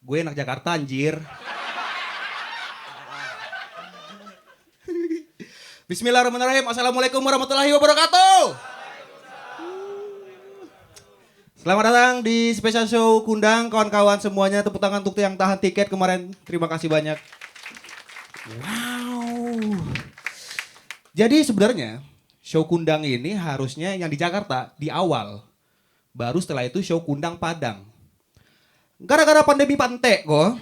Gue anak Jakarta anjir. Bismillahirrahmanirrahim. Assalamualaikum warahmatullahi wabarakatuh. Selamat datang di special show Kundang. Kawan-kawan semuanya, tepuk tangan untuk yang tahan tiket kemarin. Terima kasih banyak. Wow. Jadi sebenarnya show Kundang ini harusnya yang di Jakarta di awal. Baru setelah itu show Kundang Padang. Gara-gara pandemi pantek kok.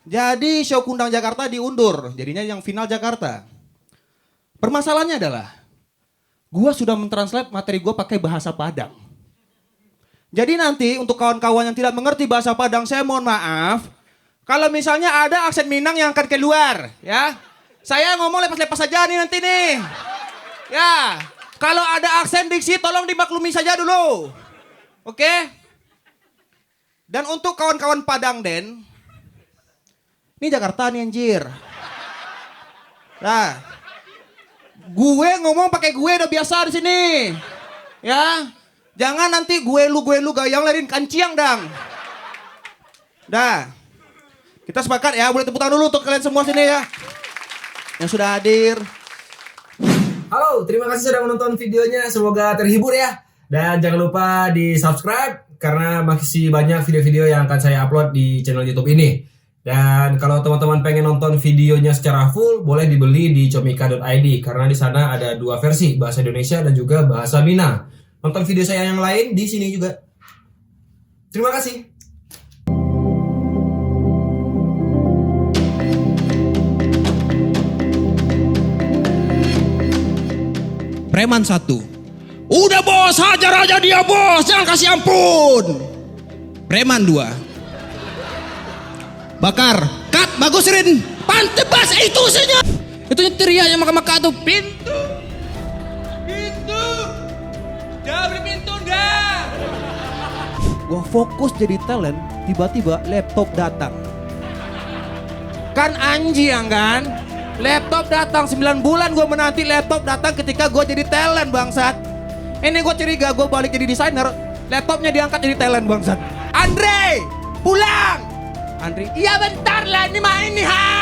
Jadi show Kundang Jakarta diundur. Jadinya yang final Jakarta. Permasalahannya adalah gua sudah mentranslate materi gua pakai bahasa Padang. Jadi nanti untuk kawan-kawan yang tidak mengerti bahasa Padang, saya mohon maaf. Kalau misalnya ada aksen Minang yang akan keluar, ya. Saya ngomong lepas-lepas saja nih nanti nih. Ya, kalau ada aksen diksi tolong dimaklumi saja dulu. Oke? Dan untuk kawan-kawan Padang Den, ini Jakarta nih anjir. Nah, gue ngomong pakai gue udah biasa di sini. Ya, jangan nanti gue lu gayang lain kanciang dang. Dah, kita sepakat ya, boleh tepuk tangan dulu untuk kalian semua sini ya. Yang sudah hadir. Halo, terima kasih sudah menonton videonya. Semoga terhibur ya. Dan jangan lupa di subscribe karena masih banyak video-video yang akan saya upload di channel YouTube ini. Dan kalau teman-teman pengen nonton videonya secara full, boleh dibeli di comika.id karena di sana ada dua versi, bahasa Indonesia dan juga bahasa Minang. Nonton video saya yang lain di sini juga. Terima kasih. Preman 1. Udah bos, hajar aja dia bos, jangan kasih ampun. Preman 2. Bakar, cut, bagus Rin. Pantebas itu saja. Itu teriaknya maka-maka tuh. Pintu. Jangan beri pintu enggak. Gua fokus jadi talent, tiba-tiba laptop datang. Kan anjing kan? Laptop datang 9 bulan gue menanti laptop datang ketika gue jadi talent bangsat. Ini gue curiga gue balik jadi desainer, laptopnya diangkat jadi talent bangsat. Andre, pulang. Andre, iya bentar lah ini main nih ha.